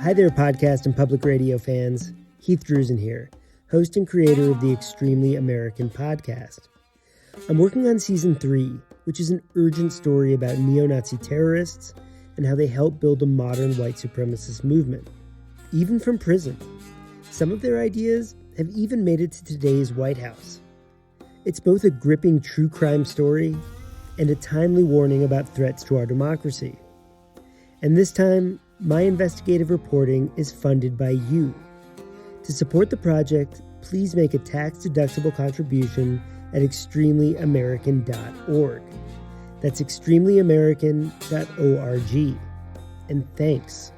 Hi there, podcast and public radio fans. Heath Drusen here, host and creator of the Extremely American podcast. I'm working on season 3, which is an urgent story about neo-Nazi terrorists and how they helped build a modern white supremacist movement, even from prison. Some of their ideas have even made it to today's White House. It's both a gripping true crime story and a timely warning about threats to our democracy. And this time, my investigative reporting is funded by you. To support the project, please make a tax-deductible contribution at extremelyamerican.org. That's extremelyamerican.org. And thanks.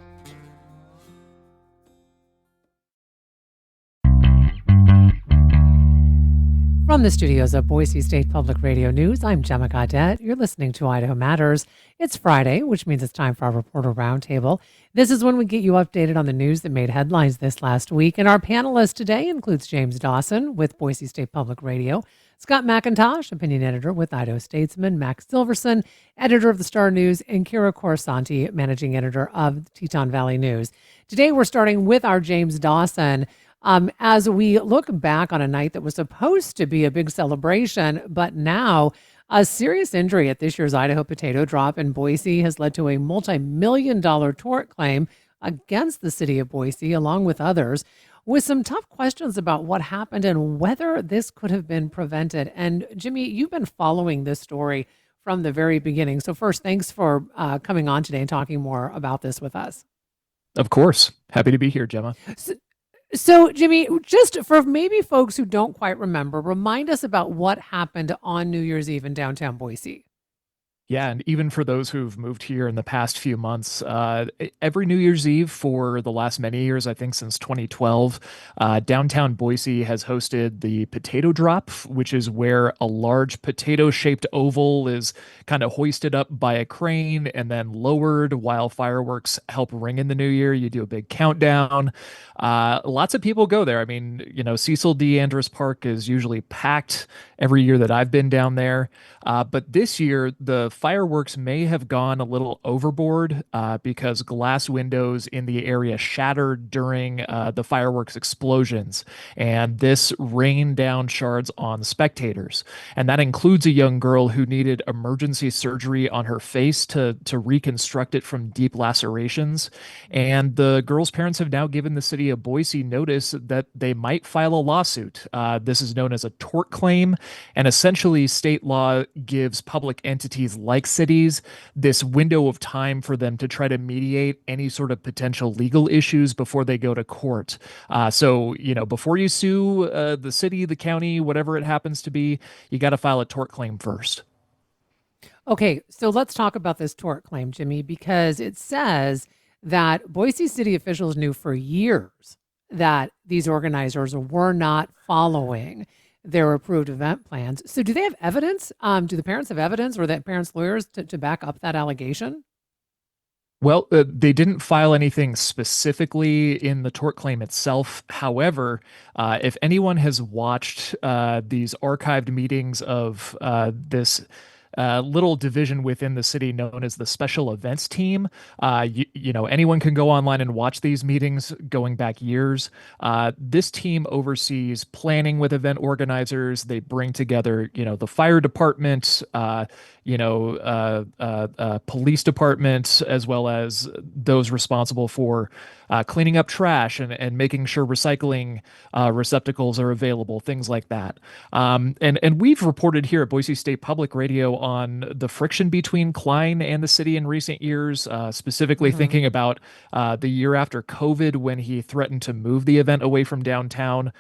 From the studios of Boise State Public Radio News, I'm Gemma Gaudette. You're listening to Idaho Matters. It's Friday, which means it's time for our Reporter Roundtable. This is when we get you updated on the news that made headlines this last week. And our panelist today includes James Dawson with Boise State Public Radio, Scott McIntosh, opinion editor with Idaho Statesman, Max Silverson, editor of the Star News, and Kira Corsanti, managing editor of Teton Valley News. Today, we're starting with our James Dawson. As we look back on a night that was supposed to be a big celebration, but now a serious injury at this year's Idaho Potato Drop in Boise has led to a multi-million-dollar tort claim against the city of Boise, along with others, with some tough questions about what happened and whether this could have been prevented. And Jimmy, you've been following this story from the very beginning. So first, thanks for coming on today and talking more about this with us. Of course. Happy to be here, Gemma. So, Jimmy, just for maybe folks who don't quite remember, remind us about what happened on New Year's Eve in downtown Boise. Yeah, and even for those who've moved here in the past few months, every New Year's Eve for the last many years, I think since 2012, downtown Boise has hosted the Potato Drop, which is where a large potato-shaped oval is kind of hoisted up by a crane and then lowered while fireworks help ring in the new year. You do a big countdown. Lots of people go there. I mean, Cecil D. Andrus Park is usually packed every year that I've been down there. But this year, the fireworks may have gone a little overboard because glass windows in the area shattered during the fireworks explosions. And this rained down shards on spectators. And that includes a young girl who needed emergency surgery on her face to reconstruct it from deep lacerations. And the girl's parents have now given the city of Boise notice that they might file a lawsuit. This is known as a tort claim. And essentially, state law gives public entities like cities this window of time for them to try to mediate any sort of potential legal issues before they go to court. So, before you sue the city, the county, whatever it happens to be, you got to file a tort claim first. Okay, so let's talk about this tort claim, Jimmy, because it says that Boise city officials knew for years that these organizers were not following their approved event plans. So do they have evidence? Do the parents have evidence or the parents' lawyers to back up that allegation? Well, they didn't file anything specifically in the tort claim itself. However, if anyone has watched these archived meetings of this little division within the city known as the Special Events Team. Anyone can go online and watch these meetings going back years. This team oversees planning with event organizers. They bring together, the fire department, police department, as well as those responsible for cleaning up trash and making sure recycling receptacles are available, things like that. And we've reported here at Boise State Public Radio on the friction between Klein and the city in recent years, specifically thinking about the year after COVID when he threatened to move the event away from downtown.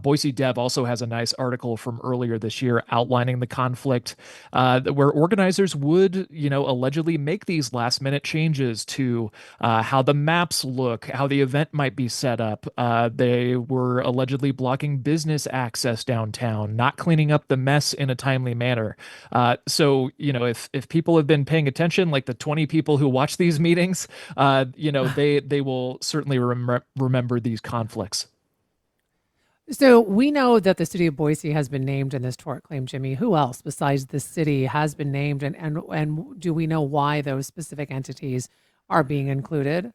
Boise Dev also has a nice article from earlier this year outlining the conflict where organizers would, allegedly make these last minute changes to how the maps look, how the event might be set up. They were allegedly blocking business access downtown, not cleaning up the mess in a timely manner. So, if people have been paying attention, like the 20 people who watch these meetings, they will certainly remember these conflicts. So we know that the city of Boise has been named in this tort claim, Jimmy. Who else besides the city has been named, and do we know why those specific entities are being included?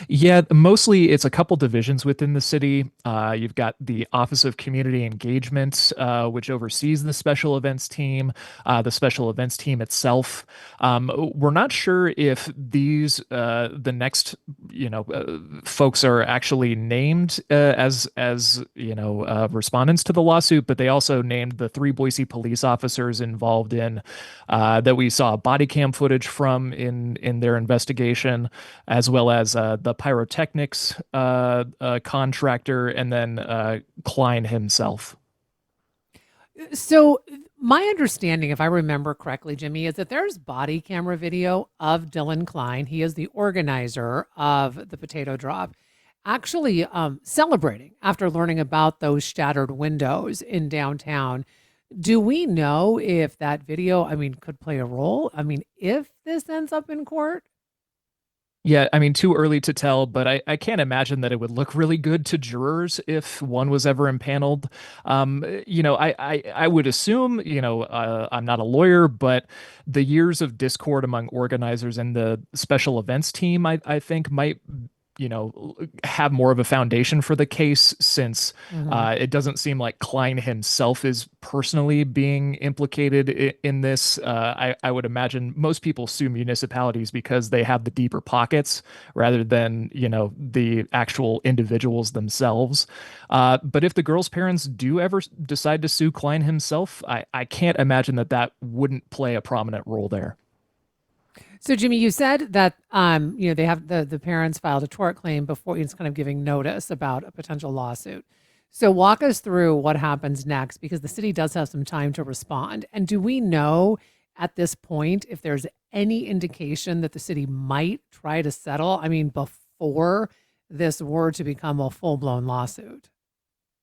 Yeah, mostly it's a couple divisions within the city. You've got the Office of Community Engagement, which oversees the special events team, the special events team itself. We're not sure if the next, folks are actually named as respondents to the lawsuit, but they also named the three Boise police officers involved in that we saw body cam footage from in their investigation, as well as the pyrotechnics contractor, and then Klein himself. So, my understanding, if I remember correctly, Jimmy, is that there's body camera video of Dylan Klein. He is the organizer of the potato drop, actually celebrating after learning about those shattered windows in downtown. Do we know if that video, I mean, could play a role? I mean, if this ends up in court? Yeah, I mean, too early to tell, but I can't imagine that it would look really good to jurors if one was ever impaneled. I would assume, I'm not a lawyer, but the years of discord among organizers and the special events team, I think might have more of a foundation for the case, since Mhm. it doesn't seem like Klein himself is personally being implicated in this. I would imagine most people sue municipalities because they have the deeper pockets rather than, the actual individuals themselves. But if the girl's parents do ever decide to sue Klein himself, I can't imagine that wouldn't play a prominent role there. So, Jimmy, you said that they have the parents filed a tort claim before it's kind of giving notice about a potential lawsuit. So, walk us through what happens next, because the city does have some time to respond. And do we know at this point if there's any indication that the city might try to settle? I mean, before this were to become a full blown lawsuit.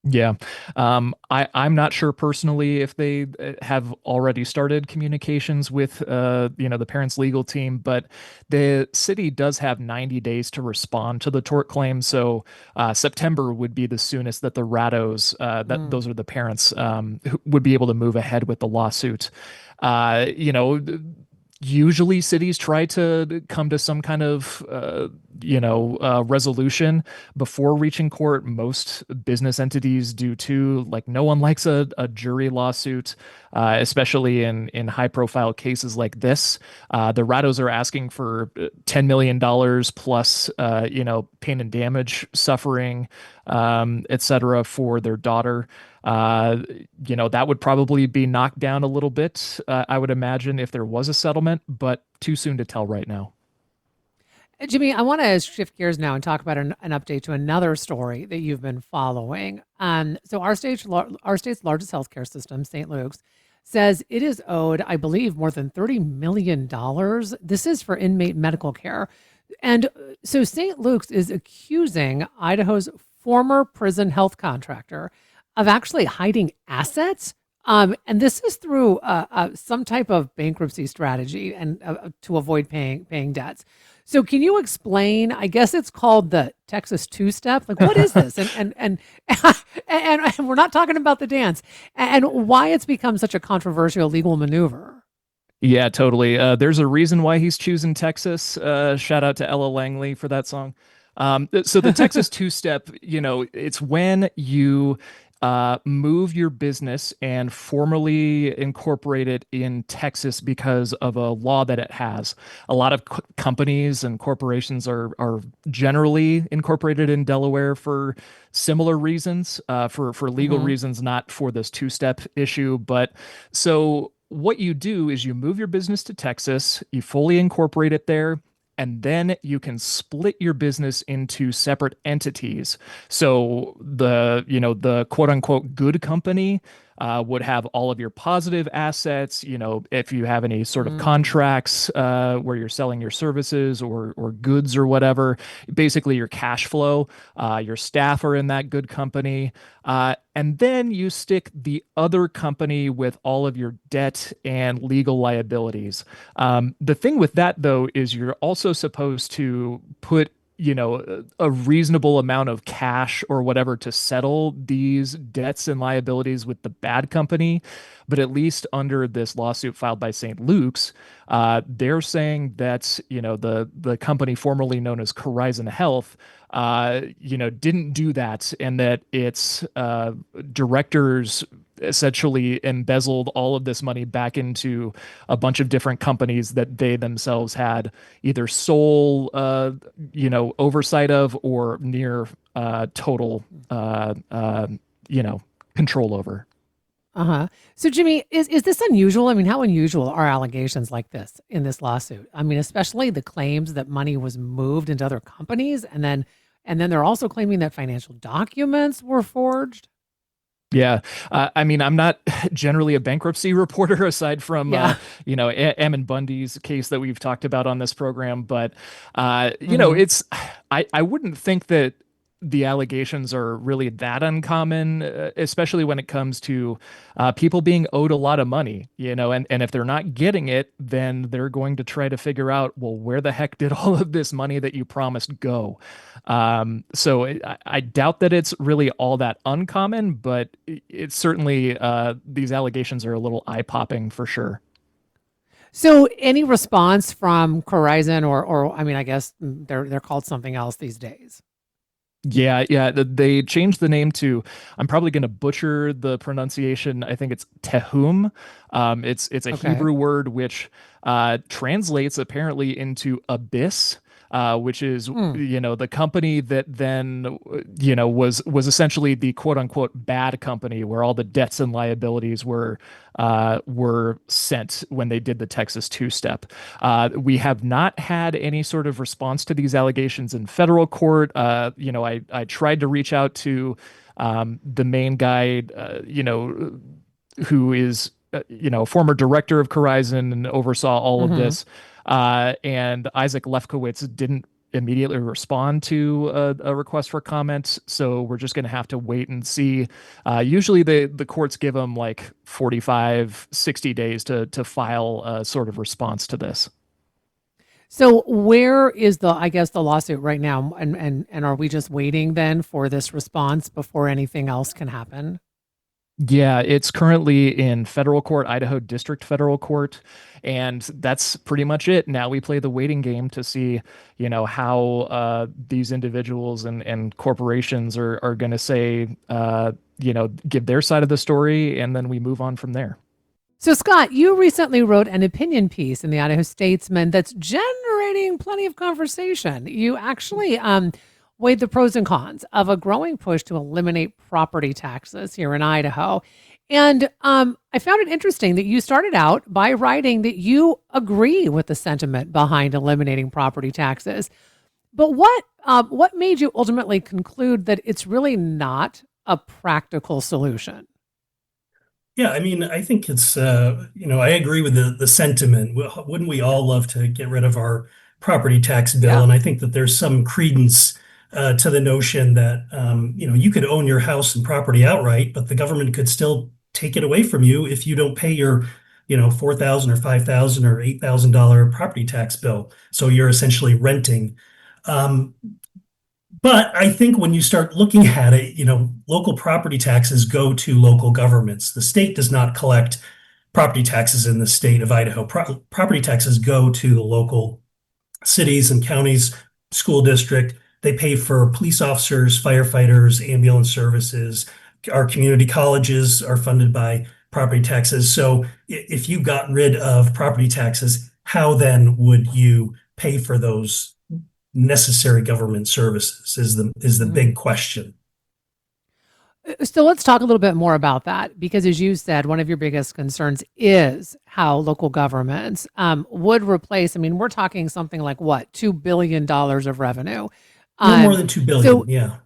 Yeah. I'm not sure personally if they have already started communications with, the parents' legal team, but the city does have 90 days to respond to the tort claim. So September would be the soonest that the Rattos, those are the parents, who would be able to move ahead with the lawsuit. Uh, you know, Usually cities try to come to some kind of resolution before reaching court. Most business entities do too. Like, no one likes a jury lawsuit, especially in high profile cases like this. The Rattos are asking for $10 million plus pain and damage suffering, etc., for their daughter. That would probably be knocked down a little bit, I would imagine, if there was a settlement, but too soon to tell right now. Jimmy, I want to shift gears now and talk about an update to another story that you've been following. So our state's largest healthcare system, St. Luke's, says it is owed, I believe, more than $30 million. This is for inmate medical care. And so St. Luke's is accusing Idaho's former prison health contractor of actually hiding assets. And this is through some type of bankruptcy strategy and to avoid paying debts. So can you explain? I guess it's called the Texas two step. Like, what is this? And we're not talking about the dance, and why it's become such a controversial legal maneuver. Yeah, totally. There's a reason why he's choosing Texas. Shout out to Ella Langley for that song. So the Texas two-step, it's when you move your business and formally incorporate it in Texas because of a law that it has. A lot of companies and corporations are generally incorporated in Delaware for similar reasons, for legal Hmm. reasons, not for this two-step issue. But so what you do is you move your business to Texas, you fully incorporate it there, and then you can split your business into separate entities. So the quote unquote good company would have all of your positive assets. If you have any sort of Mm. contracts where you're selling your services or goods or whatever, basically your cash flow, your staff are in that good company. And then you stick the other company with all of your debt and legal liabilities. The thing with that, though, is you're also supposed to put a reasonable amount of cash or whatever to settle these debts and liabilities with the bad company. But at least under this lawsuit filed by St. Luke's, they're saying that, the company formerly known as Horizon Health, didn't do that, and that its directors essentially embezzled all of this money back into a bunch of different companies that they themselves had either sole, oversight of or near total, control over. Uh-huh. So Jimmy, is this unusual? I mean, how unusual are allegations like this in this lawsuit? I mean, especially the claims that money was moved into other companies, and then they're also claiming that financial documents were forged. Yeah. I mean, I'm not generally a bankruptcy reporter aside from, Yeah. Ammon Bundy's case that we've talked about on this program. But, Hmm. I wouldn't think that the allegations are really that uncommon, especially when it comes to people being owed a lot of money, and if they're not getting it, then they're going to try to figure out, well, where the heck did all of this money that you promised go? So I doubt that it's really all that uncommon, but it's certainly these allegations are a little eye-popping for sure. So any response from Horizon or I mean, I guess they're called something else these days. Yeah, yeah. They changed the name to. I'm probably going to butcher the pronunciation. I think it's Tehum. It's a Okay. Hebrew word which translates apparently into abyss, which is Hmm. the company that then was essentially the quote unquote bad company where all the debts and liabilities were sent when they did the Texas two step. We have not had any sort of response to these allegations in federal court. I tried to reach out to the main guy, who is, former director of Horizon and oversaw all of Hmm. this. And Isaac Lefkowitz didn't immediately respond to a request for comment. So we're just going to have to wait and see. Usually the courts give them like 45, 60 days to file a sort of response to this. So where is I guess the lawsuit right now, and are we just waiting then for this response before anything else can happen? Yeah, it's currently in federal court, Idaho District Federal Court, and that's pretty much it. Now we play the waiting game to see, how these individuals and corporations are going to say, give their side of the story, and then we move on from there. So, Scott, you recently wrote an opinion piece in the Idaho Statesman that's generating plenty of conversation. You actually weighed the pros and cons of a growing push to eliminate property taxes here in Idaho. And I found it interesting that you started out by writing that you agree with the sentiment behind eliminating property taxes. But what made you ultimately conclude that it's really not a practical solution? Yeah, I mean, I think I agree with the sentiment. Wouldn't we all love to get rid of our property tax bill? Yeah. And I think that there's some credence to the notion that, you could own your house and property outright, but the government could still take it away from you if you don't pay your, $4,000 or $5,000 or $8,000 property tax bill. So you're essentially renting. Um, but I think when you start looking at it, local property taxes go to local governments. The state does not collect property taxes in the state of Idaho. Property taxes go to the local cities and counties, school district. They pay for police officers, firefighters, ambulance services. Our community colleges are funded by property taxes. So if you got rid of property taxes, how then would you pay for those necessary government services is the Mhm. big question. So let's talk a little bit more about that because, as you said, one of your biggest concerns is how local governments would replace. I mean, we're talking something like what, $2 billion of revenue. A little more Um, than 2 billion, so yeah.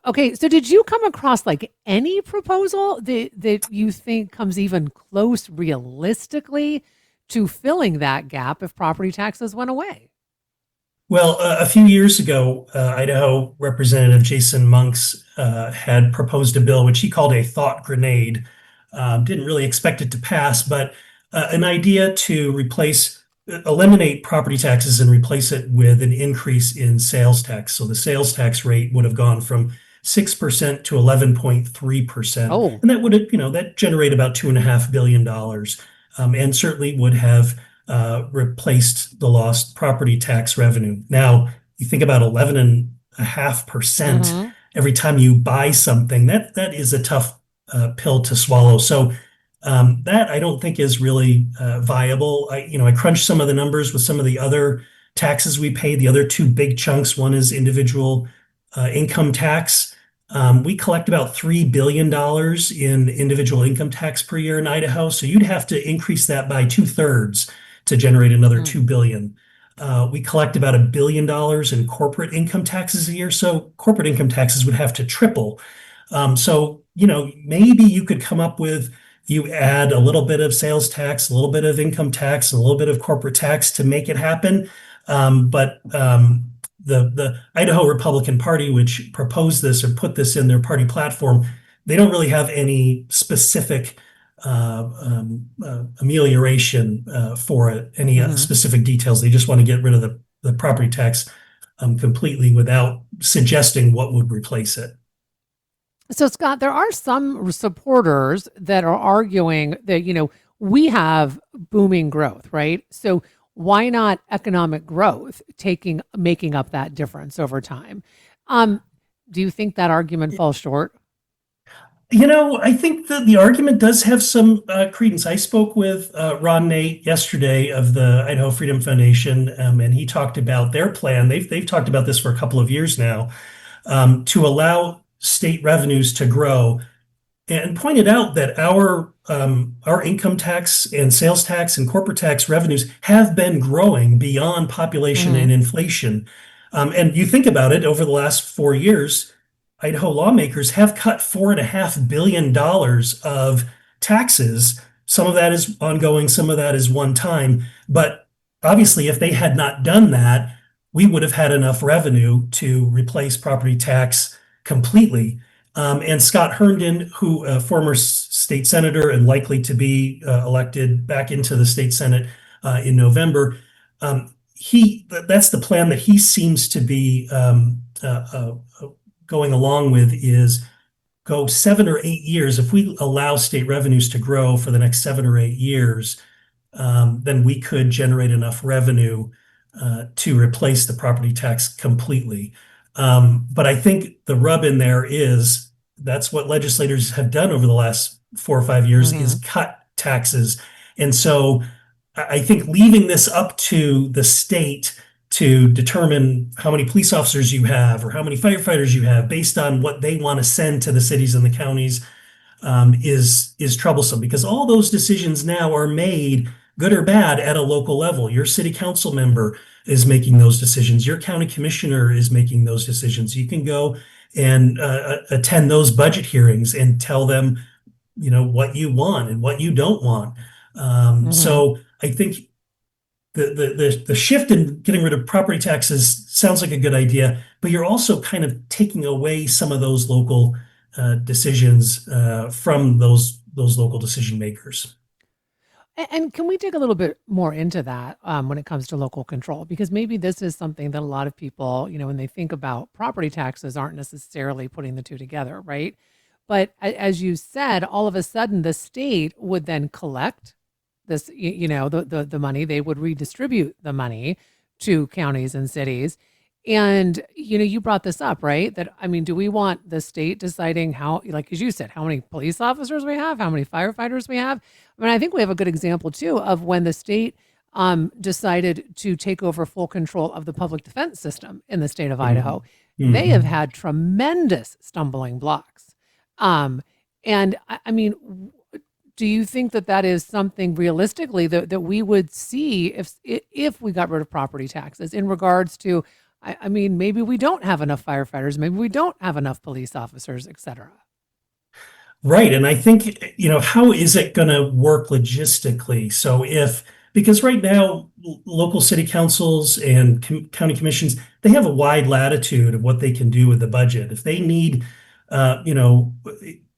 okay, so did you come across like any proposal that you think comes even close realistically to filling that gap if property taxes went away? Well, a few years ago, Idaho Representative Jason Monks had proposed a bill which he called a thought grenade. Didn't really expect it to pass, but an idea to replace eliminate property taxes and replace it with an increase in sales tax. So the sales tax rate would have gone from 6% to 11.3%. Oh. And that would have, that generate about $2.5 billion, and certainly would have replaced the lost property tax revenue. Now, you think about 11.5% Mm-hmm. every time you buy something, that is a tough pill to swallow. So that I don't think is really viable. I crunched some of the numbers with some of the other taxes we pay. The other two big chunks, one is individual income tax. We collect about $3 billion in individual income tax per year in Idaho. So you'd have to increase that by 2/3 to generate another Mm. $2 billion. We collect about $1 billion in corporate income taxes a year. So corporate income taxes would have to triple. So, maybe you could come up with, you add a little bit of sales tax, a little bit of income tax, and a little bit of corporate tax to make it happen. But the Idaho Republican Party, which proposed this or put this in their party platform, they don't really have any specific amelioration for it, any Mm-hmm. specific details. They just want to get rid of the property tax completely without suggesting what would replace it. So, Scott, there are some supporters that are arguing that, we have booming growth, right? So why not economic growth making up that difference over time? Do you think that argument falls short? I think that the argument does have some credence. I spoke with Ron Nate yesterday of the Idaho Freedom Foundation, and he talked about their plan. They've talked about this for a couple of years now, to allow state revenues to grow, and pointed out that our income tax and sales tax and corporate tax revenues have been growing beyond population Mm-hmm. and inflation. And you think about it, over the last 4 years, Idaho lawmakers have cut $4.5 billion of taxes. Some of that is ongoing, some of that is one time. But obviously, if they had not done that, we would have had enough revenue to replace property tax completely. And Scott Herndon, who a former state senator and likely to be elected back into the state senate in November, that's the plan that he seems to be going along with, is go 7 or 8 years. If we allow state revenues to grow for the next 7 or 8 years, then we could generate enough revenue to replace the property tax completely. But I think the rub in there is that's what legislators have done over the last 4 or 5 years, Mm-hmm. is cut taxes. And so I think leaving this up to the state to determine how many police officers you have or how many firefighters you have based on what they want to send to the cities and the counties is troublesome, because all those decisions now are made, good or bad, at a local level. Your city council member is making those decisions. Your county commissioner is making those decisions. You can go and attend those budget hearings and tell them, what you want and what you don't want. Mm-hmm. So I think the shift in getting rid of property taxes sounds like a good idea, but you're also kind of taking away some of those local decisions from those local decision makers. And can we dig a little bit more into that when it comes to local control? Because maybe this is something that a lot of people, when they think about property taxes, aren't necessarily putting the two together, right? But as you said, all of a sudden the state would then collect this, the money. They would redistribute the money to counties and cities. And, you brought this up, right? That, do we want the state deciding how, like, as you said, how many police officers we have, how many firefighters we have? I think we have a good example, too, of when the state decided to take over full control of the public defense system in the state of Idaho. Mm-hmm. They have had tremendous stumbling blocks. And do you think that is something realistically that we would see if we got rid of property taxes in regards to, maybe we don't have enough firefighters, maybe we don't have enough police officers, et cetera? Right. And I think, how is it going to work logistically? So because right now, local city councils and county commissions, they have a wide latitude of what they can do with the budget. If they need,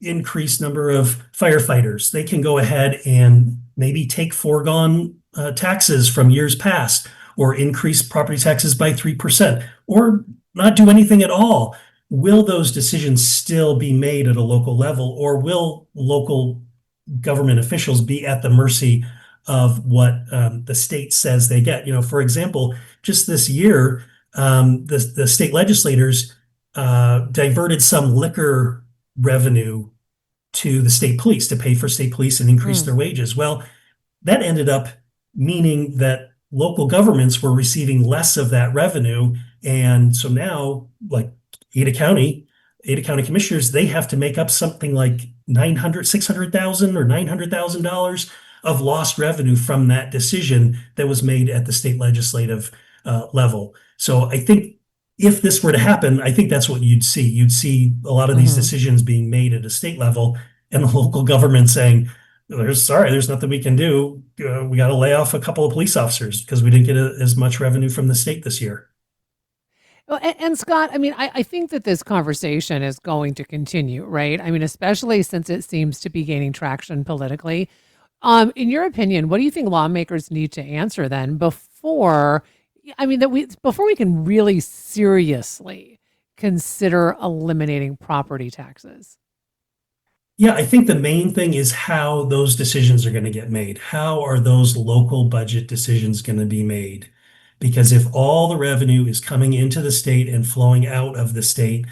increased number of firefighters, they can go ahead and maybe take foregone taxes from years past, or increase property taxes by 3%, or not do anything at all, will those decisions still be made at a local level, or will local government officials be at the mercy of what the state says they get? For example, just this year, the state legislators diverted some liquor revenue to the state police to pay for state police and increase Mm, their wages. Well, that ended up meaning that local governments were receiving less of that revenue. And so now, like Ada County, Ada County commissioners, they have to make up something like 900, 600,000 or $900,000 of lost revenue from that decision that was made at the state legislative level. So I think if this were to happen, I think that's what you'd see. You'd see a lot of these hmm. decisions being made at a state level and the local government saying, there's nothing we can do. We got to lay off a couple of police officers because we didn't get as much revenue from the state this year. Well, and Scott, I mean, I think that this conversation is going to continue, right? I mean, especially since it seems to be gaining traction politically. In your opinion, what do you think lawmakers need to answer then I mean, before we can really seriously consider eliminating property taxes? Yeah, I think the main thing is how those decisions are going to get made. How are those local budget decisions going to be made? Because if all the revenue is coming into the state and flowing out of the state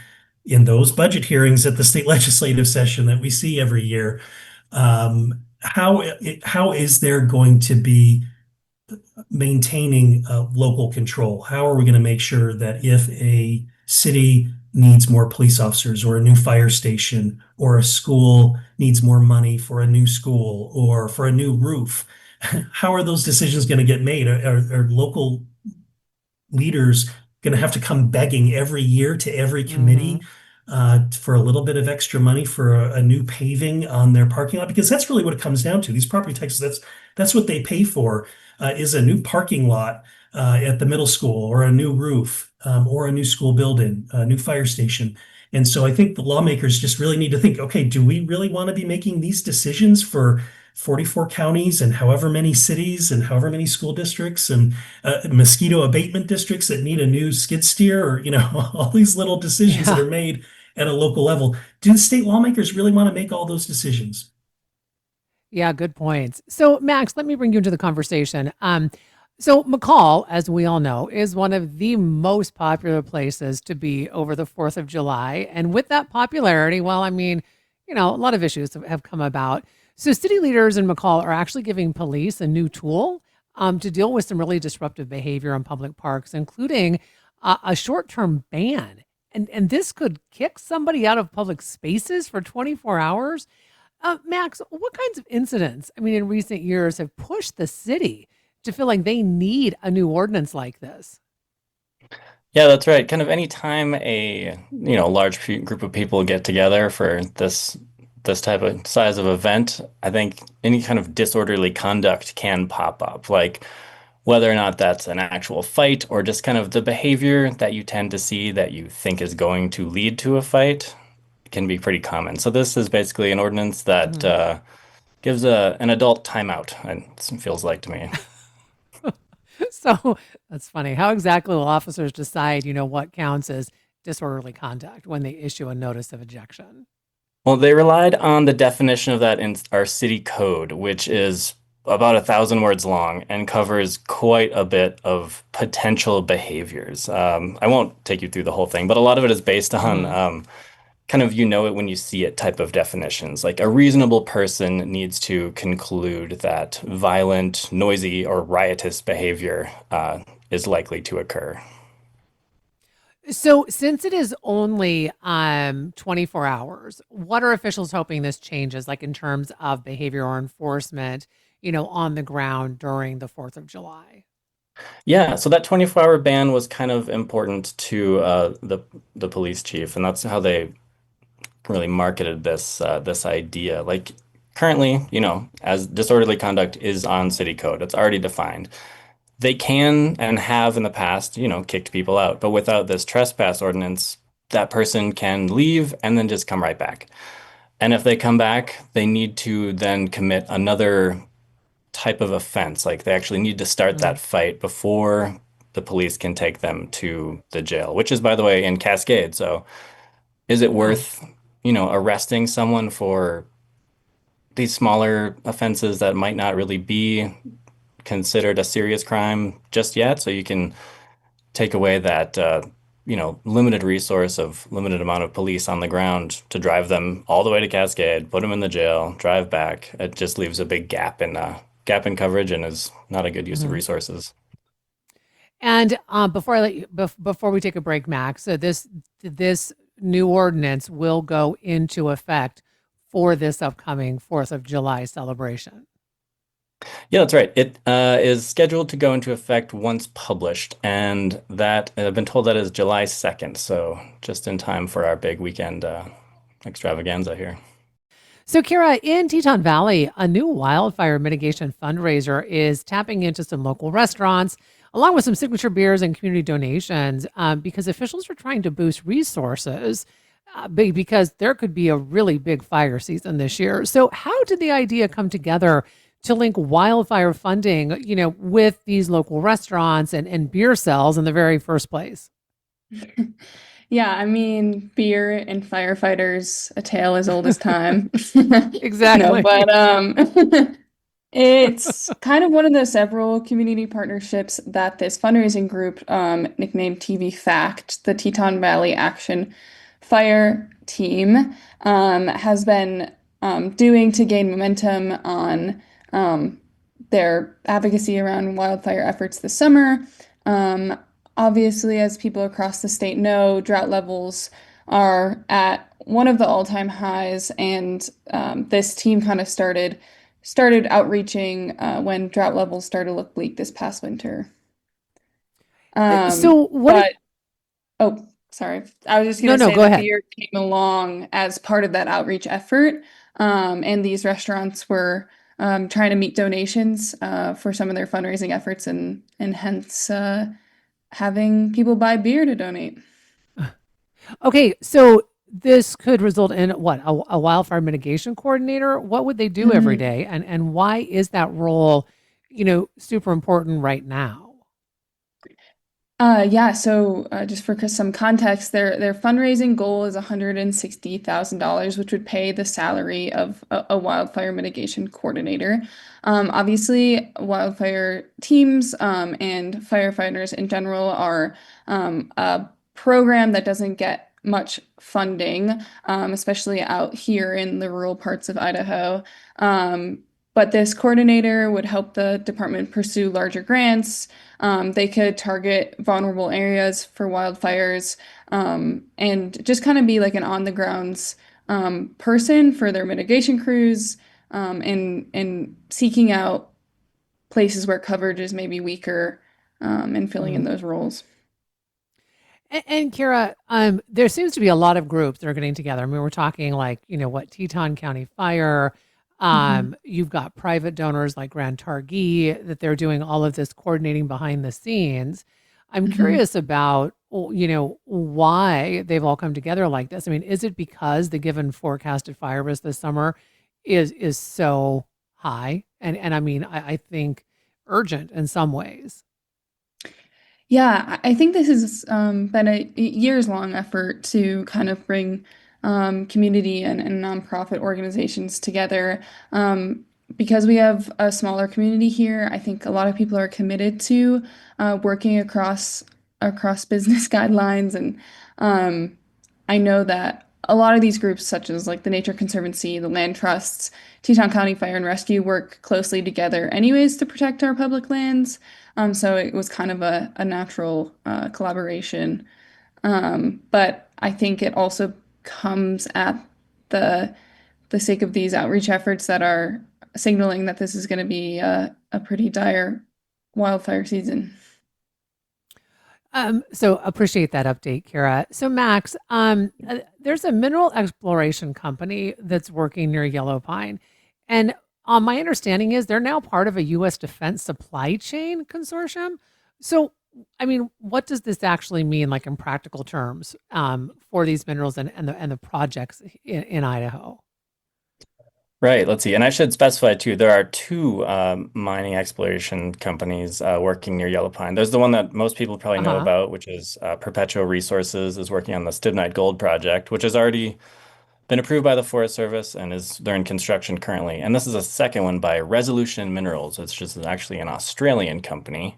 in those budget hearings at the state legislative session that we see every year, how is there going to be maintaining local control? How are we going to make sure that if a city needs more police officers or a new fire station or a school needs more money for a new school or for a new roof, how are those decisions going to get made? Are local leaders going to have to come begging every year to every Hmm. committee for a little bit of extra money for a new paving on their parking lot? Because that's really what it comes down to. These property taxes, that's what they pay for, is a new parking lot at the middle school, or a new roof, or a new school building, a new fire station. And so I think the lawmakers just really need to think, okay, do we really want to be making these decisions for 44 counties and however many cities and however many school districts and mosquito abatement districts that need a new skid steer, or all these little decisions that Yeah. are made at a local level? Do the state lawmakers really want to make all those decisions? Yeah, good points. So, Max, let me bring you into the conversation. So McCall, as we all know, is one of the most popular places to be over the 4th of July. And with that popularity, well, I mean, a lot of issues have come about. So city leaders in McCall are actually giving police a new tool to deal with some really disruptive behavior in public parks, including a short-term ban. And this could kick somebody out of public spaces for 24 hours. Max, what kinds of incidents, I mean, in recent years have pushed the city to feel like they need a new ordinance like this? Yeah, that's right. Kind of any time large group of people get together for this type of size of event, I think any kind of disorderly conduct can pop up. Like whether or not that's an actual fight or just kind of the behavior that you tend to see that you think is going to lead to a fight can be pretty common. So this is basically an ordinance that Mhm. gives an adult timeout, it feels like to me. So that's funny. How exactly will officers decide, what counts as disorderly conduct when they issue a notice of ejection? Well, they relied on the definition of that in our city code, which is about 1,000 words long and covers quite a bit of potential behaviors. I won't take you through the whole thing, but a lot of it is based on Hmm. kind of you know it when you see it type of definitions. Like a reasonable person needs to conclude that violent, noisy, or riotous behavior is likely to occur. So since it is only 24 hours, what are officials hoping this changes, like in terms of behavior or enforcement, on the ground during the 4th of July? Yeah, so that 24-hour ban was kind of important to the police chief, and that's how they really marketed this idea. Like currently, as disorderly conduct is on city code, it's already defined. They can and have in the past, kicked people out, but without this trespass ordinance, that person can leave and then just come right back. And if they come back, they need to then commit another type of offense. Like they actually need to start that fight before the police can take them to the jail, which is, by the way, in Cascade. So is it Wow. worth, arresting someone for these smaller offenses that might not really be considered a serious crime just yet? So you can take away that, limited resource of limited amount of police on the ground to drive them all the way to Cascade, put them in the jail, drive back. It just leaves a big gap in coverage and is not a good use of Mhm. resources. And before I let you, before we take a break, Max, so this new ordinance will go into effect for this upcoming 4th of July celebration. Yeah, that's right. It is scheduled to go into effect once published, and that I've been told that is July 2nd, so just in time for our big weekend extravaganza here. So, Kira, in Teton Valley, a new wildfire mitigation fundraiser is tapping into some local restaurants, along with some signature beers and community donations, because officials are trying to boost resources because there could be a really big fire season this year. So, how did the idea come together to link wildfire funding, with these local restaurants and beer sales in the very first place? Yeah, I mean, beer and firefighters, a tale as old as time. No, Exactly. but it's kind of one of the several community partnerships that this fundraising group, nicknamed TV Fact, the Teton Valley Action Fire Team, has been doing to gain momentum on their advocacy around wildfire efforts this summer. Um, Obviously, as people across the state know, drought levels are at one of the all-time highs, and this team kind of started outreaching when drought levels started to look bleak this past winter. So, what did, But oh, sorry, I was just no, gonna no, say go that ahead. beer came along as part of that outreach effort, and these restaurants were trying to meet donations for some of their fundraising efforts, and hence having people buy beer to donate. Okay, so this could result in what, a wildfire mitigation coordinator? What would they do every Mhm. day, and why is that role, super important right now? Yeah, so just for some context, their fundraising goal is $160,000, which would pay the salary of a wildfire mitigation coordinator. Obviously, wildfire teams and firefighters in general are a program that doesn't get much funding, especially out here in the rural parts of Idaho. But this coordinator would help the department pursue larger grants. They could target vulnerable areas for wildfires, and just kind of be like an on the grounds person for their mitigation crews, and seeking out places where coverage is maybe weaker, and filling in Mhm. those roles. And Kira, there seems to be a lot of groups that are getting together. I mean, we're talking like, what, Teton County Fire. Mhm. You've got private donors like Grand Targhee that they're doing all of this coordinating behind the scenes. I'm Mhm. curious about, why they've all come together like this. I mean, is it because the given forecasted fire risk this summer is so high? And I mean, I think urgent in some ways. Yeah, I think this has been a years-long effort to kind of bring community and nonprofit organizations together. Because we have a smaller community here, I think a lot of people are committed to working across business guidelines, and um, I know that a lot of these groups, such as like the Nature Conservancy, the land trusts, Teton County Fire and Rescue, work closely together anyways to protect our public lands. So it was kind of a natural collaboration. But I think it also comes at the the sake of these outreach efforts that are signaling that this is going to be a pretty dire wildfire season. So appreciate that update, Kira. So Max, there's a mineral exploration company that's working near Yellow Pine, and my understanding is they're now part of a U.S. defense supply chain consortium. So, I mean, what does this actually mean, like in practical terms, for these minerals and the projects in Idaho? Right, let's see. And I should specify too, there are two mining exploration companies working near Yellow Pine. There's the one that most people probably know Uh-huh. about, which is Perpetual Resources is working on the Stibnite Gold Project, which has already been approved by the Forest Service and is they're in construction currently. And this is a second one by Resolution Minerals, which is actually an Australian company.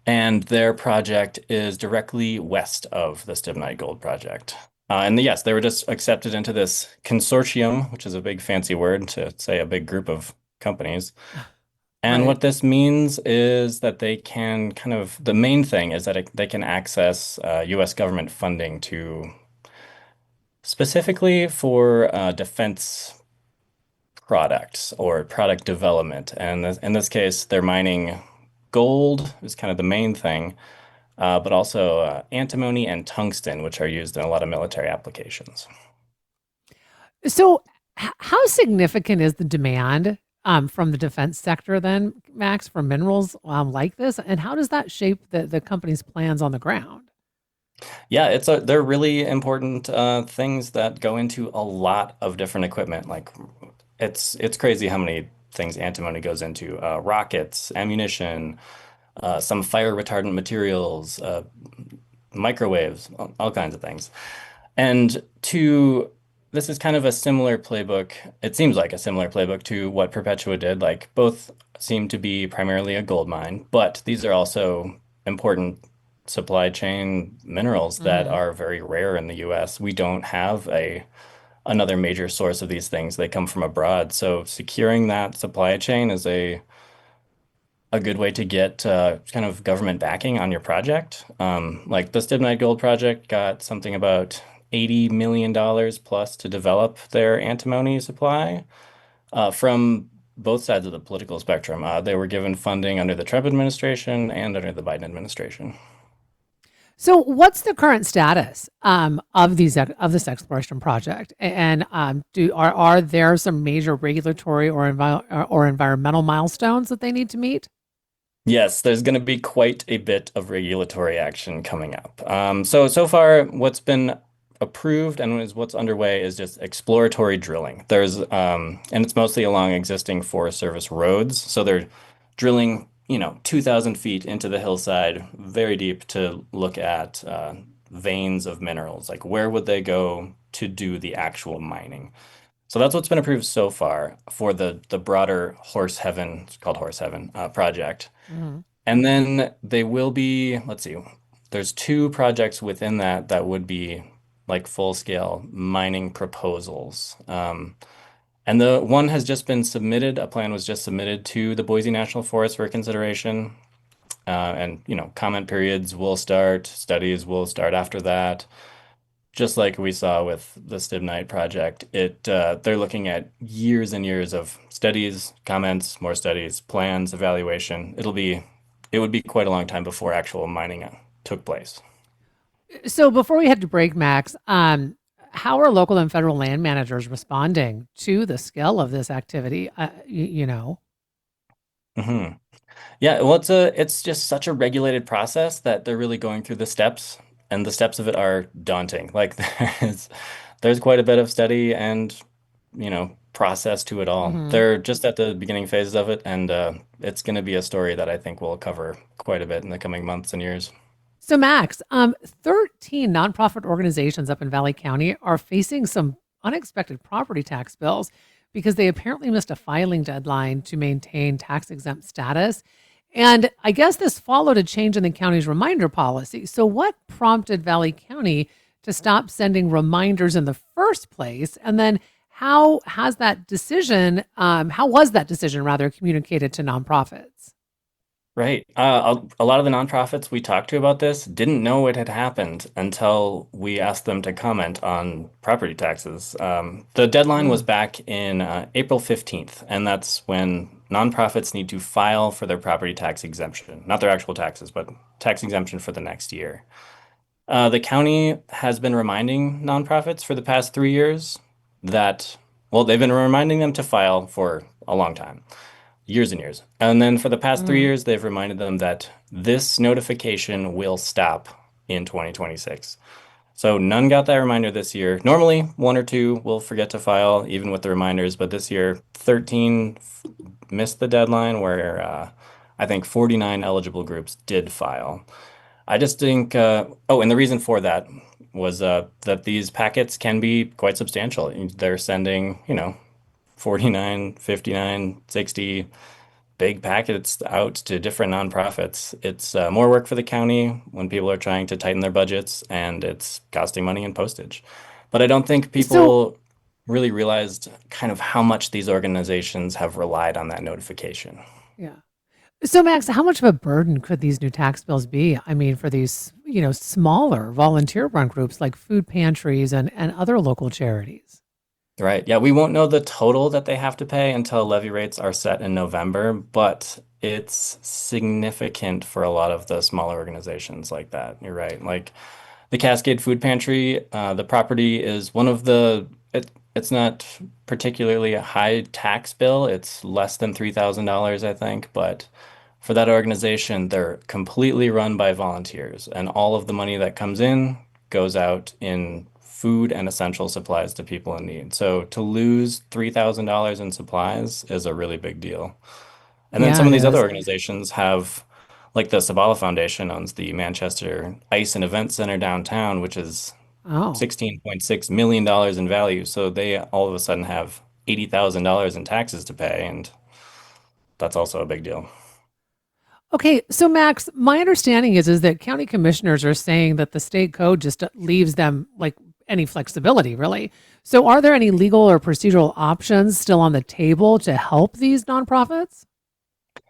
And their project is directly west of the Stibnite Gold Project. And yes, they were just accepted into this consortium, which is a big fancy word to say a big group of companies. And Right. what this means is that they can the main thing is that they can access US government funding to specifically for defense products or product development. And in this case, they're mining gold is kind of the main thing, but also antimony and tungsten, which are used in a lot of military applications. So, how significant is the demand from the defense sector then, Max, for minerals like this? And how does that shape the company's plans on the ground? Yeah, they're really important things that go into a lot of different equipment. Like it's crazy how many things antimony goes into. Rockets, ammunition, some fire retardant materials, microwaves, all kinds of things. And this is kind of a similar playbook. It seems like a similar playbook to what Perpetua did. Like both seem to be primarily a gold mine, but these are also important supply chain minerals that Hmm. are very rare in the US. We don't have another major source of these things. They come from abroad. So securing that supply chain is a good way to get kind of government backing on your project. Like the Stibnite Gold Project got something about $80 million plus to develop their antimony supply from both sides of the political spectrum. They were given funding under the Trump administration and under the Biden administration. So, what's the current status of of this exploration project? And do are there some major regulatory or environmental milestones that they need to meet? Yes, there's going to be quite a bit of regulatory action coming up. So far, what's been approved and what's underway is just exploratory drilling. And it's mostly along existing Forest Service roads. So they're drilling, 2,000 feet into the hillside, very deep to look at veins of minerals. Like where would they go to do the actual mining? So that's what's been approved so far for the broader Horse Heaven, it's called Horse Heaven, project. Mhm. And then they will be, let's see, there's two projects within that would be like full scale mining proposals. And the one has just been submitted, a plan was just submitted to the Boise National Forest for consideration. And, comment periods will start, studies will start after that. Just like we saw with the Stibnite project, they're looking at years and years of studies, comments, more studies, plans, evaluation. It would be quite a long time before actual mining took place. So, before we head to break, Max, how are local and federal land managers responding to the scale of this activity? You know. Hmm. Yeah, well, it's just such a regulated process that they're really going through the steps, and the steps of it are daunting. Like there's quite a bit of study and process to it all. Mhm. They're just at the beginning phases of it, and it's going to be a story that I think we'll cover quite a bit in the coming months and years. So, Max, 13 nonprofit organizations up in Valley County are facing some unexpected property tax bills because they apparently missed a filing deadline to maintain tax exempt status. And I guess this followed a change in the county's reminder policy. So, what prompted Valley County to stop sending reminders in the first place? And then, how was that decision rather communicated to nonprofits? Right. A lot of the nonprofits we talked to about this didn't know it had happened until we asked them to comment on property taxes. The deadline was Mm. back in April 15th, and that's when nonprofits need to file for their property tax exemption, not their actual taxes, but tax exemption for the next year. The county has been reminding nonprofits for the past 3 years that, well, they've been reminding them to file for a long time, years and years. And then for the past three Mhm. years, they've reminded them that this notification will stop in 2026. So none got that reminder this year. Normally, one or two will forget to file, even with the reminders, but this year, 13 missed the deadline, where I think 49 eligible groups did file. I just think, oh, and the reason for that was that these packets can be quite substantial. They're sending, 49, 59, 60 big packets out to different nonprofits. It's more work for the county when people are trying to tighten their budgets, and it's costing money in postage. But I don't think So, people really realized kind of how much these organizations have relied on that notification. yeah. So, Max, how much of a burden could these new tax bills be? I mean, for these, smaller volunteer-run groups like food pantries and other local charities. Right. Yeah, we won't know the total that they have to pay until levy rates are set in November, but it's significant for a lot of the smaller organizations like that. You're right. Like the Cascade Food Pantry, the property is one of it's not particularly a high tax bill. It's less than $3,000, I think, but for that organization, they're completely run by volunteers, and all of the money that comes in goes out in food and essential supplies to people in need. So to lose $3,000 in supplies is a really big deal. And then Yeah, some it of these other is. organizations have, like the Sabala Foundation owns the Manchester Ice and Event Center downtown, which is Oh. $16.6 million in value. So they all of a sudden have $80,000 in taxes to pay, and that's also a big deal. Okay, so Max, my understanding is that county commissioners are saying that the state code just leaves them like any flexibility, really. So are there any legal or procedural options still on the table to help these nonprofits?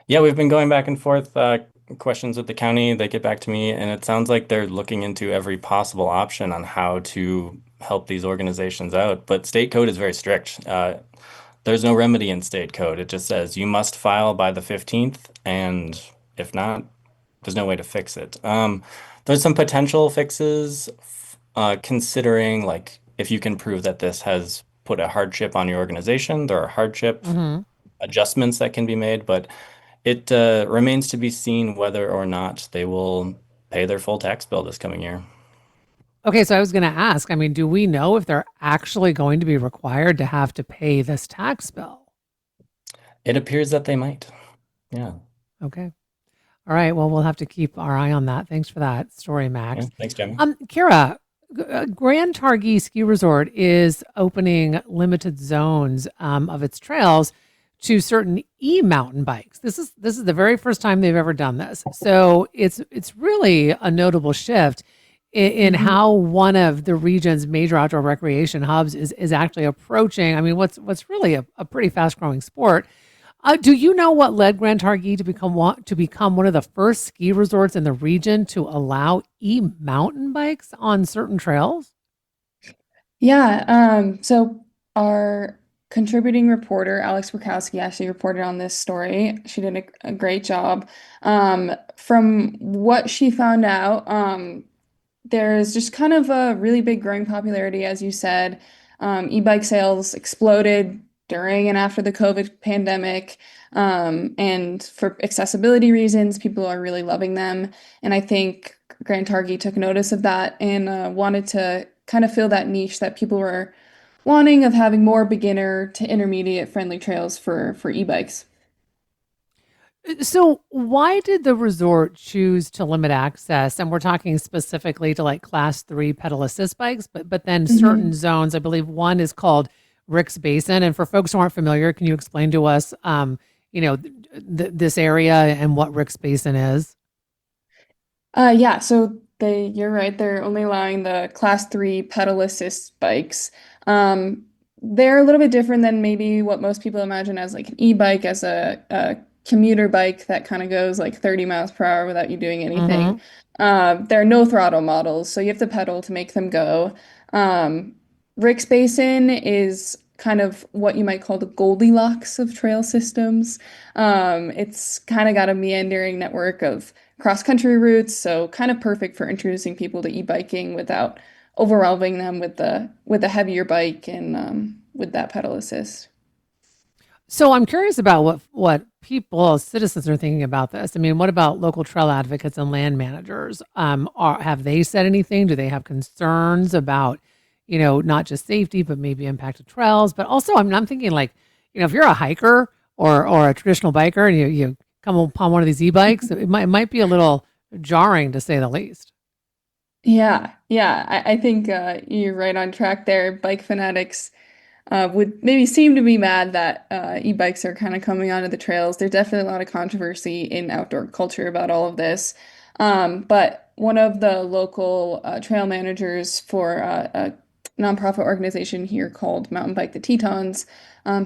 Yeah, we've been going back and forth questions with the county. They get back to me, and it sounds like they're looking into every possible option on how to help these organizations out. But state code is very strict. There's no remedy in state code. It just says you must file by the 15th, and if not, there's no way to fix it. There's some potential fixes, considering like if you can prove that this has put a hardship on your organization, there are hardship Hmm. adjustments that can be made, but it remains to be seen whether or not they will pay their full tax bill this coming year. Okay, so I was going to ask, I mean, do we know if they're actually going to be required to have to pay this tax bill? It appears that they might. Yeah. Okay. All right. Well, we'll have to keep our eye on that. Thanks for that story, Yeah. Max. Thanks, Jamie. Kira, Grand Targhee Ski Resort is opening limited zones of its trails to certain e-mountain bikes. This is the very first time they've ever done this. So it's really a notable shift in how one of the region's major outdoor recreation hubs is actually approaching. I mean, what's really a pretty fast growing sport. Do you know what led Grand Targhee to become one of the first ski resorts in the region to allow e-mountain bikes on certain trails? Yeah, so our contributing reporter, Alex Bukowski, actually reported on this story. She did a great job. From what she found out, there's just kind of a really big growing popularity, as you said. E-bike sales exploded during and after the COVID pandemic. And for accessibility reasons, people are really loving them. And I think Grand Targhee took notice of that and wanted to kind of fill that niche that people were wanting of having more beginner to intermediate friendly trails for e-bikes. So, why did the resort choose to limit access? And we're talking specifically to like class 3 pedal assist bikes, but then certain Mhm. zones. I believe one is called Rick's Basin. And for folks who aren't familiar, can you explain to us, this area and what Rick's Basin is? Yeah, so you're right, they're only allowing the class 3 pedal assist bikes. Um, they're a little bit different than maybe what most people imagine as like an e-bike, as a commuter bike that kind of goes like 30 miles per hour without you doing anything. Mm-hmm. They're no throttle models, so you have to pedal to make them go. Um, Rick's Basin is kind of what you might call the Goldilocks of trail systems. It's kind of got a meandering network of cross-country routes, so kind of perfect for introducing people to e-biking without overwhelming them with the heavier bike and with that pedal assist. So I'm curious about what people, citizens, are thinking about this. I mean, what about local trail advocates and land managers? Have they said anything? Do they have concerns about, not just safety, but maybe impact of trails? But also, I'm thinking like, if you're a hiker or a traditional biker and you come upon one of these e-bikes, it might be a little jarring to say the least. Yeah. I think you're right on track there. Bike fanatics would maybe seem to be mad that e-bikes are kind of coming onto the trails. There's definitely a lot of controversy in outdoor culture about all of this. But one of the local trail managers for a nonprofit organization here called Mountain Bike the Tetons,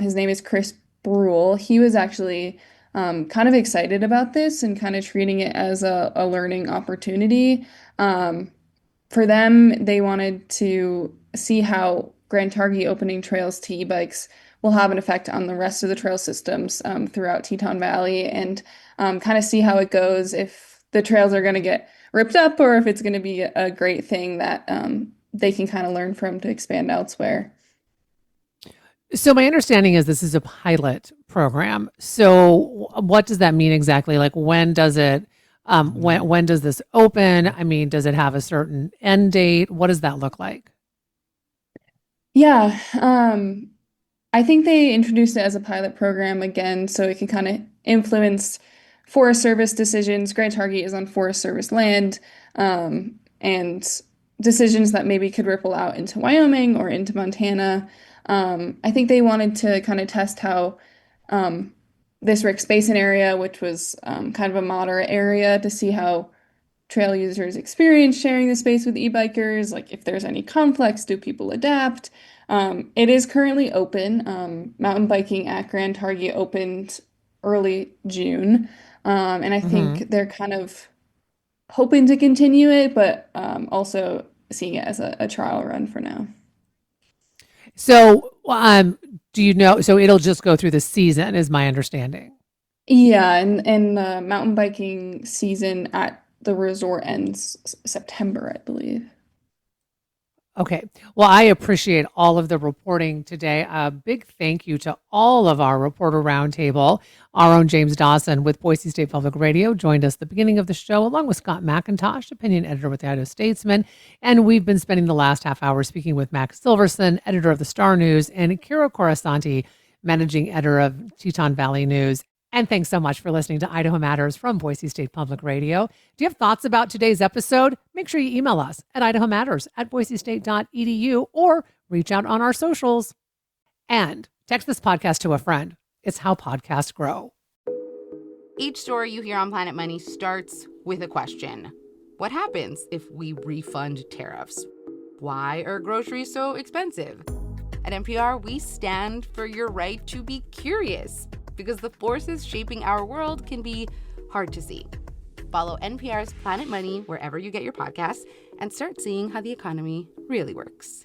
his name is Chris Brule. He was actually kind of excited about this and kind of treating it as a learning opportunity. Um, for them, they wanted to see how Grand Targhee opening trails to e-bikes will have an effect on the rest of the trail systems throughout Teton Valley and kind of see how it goes, if the trails are going to get ripped up or if it's going to be a great thing that they can kind of learn from to expand elsewhere. So my understanding is this is a pilot program. So what does that mean exactly? Like when does it when does this open? I mean, does it have a certain end date? What does that look like? Yeah, I think they introduced it as a pilot program again, so it can kind of influence Forest Service decisions. Grand Targhee is on Forest Service land, and decisions that maybe could ripple out into Wyoming or into Montana. I think they wanted to kind of test how this Rick's Basin area, which was kind of a moderate area, to see how trail users experience sharing the space with e-bikers, like if there's any conflicts, do people adapt? It is currently open. Mountain biking at Grand Targhee opened early June, and I Hmm. think they're kind of hoping to continue it, but also seeing it as a trial run for now. So do you know? So it'll just go through the season, is my understanding. Yeah, and the mountain biking season at the resort ends September, I believe. Okay. Well, I appreciate all of the reporting today. A big thank you to all of our Reporter Roundtable. Our own James Dawson with Boise State Public Radio joined us at the beginning of the show, along with Scott McIntosh, opinion editor with the Idaho Statesman. And we've been spending the last half hour speaking with Max Silverson, editor of the Star News, and Kira Corasanti, managing editor of Teton Valley News. And thanks so much for listening to Idaho Matters from Boise State Public Radio. Do you have thoughts about today's episode? Make sure you email us at idahomatters@boisestate.edu or reach out on our socials. And text this podcast to a friend. It's how podcasts grow. Each story you hear on Planet Money starts with a question. What happens if we refund tariffs? Why are groceries so expensive? At NPR, we stand for your right to be curious, because the forces shaping our world can be hard to see. Follow NPR's Planet Money wherever you get your podcasts and start seeing how the economy really works.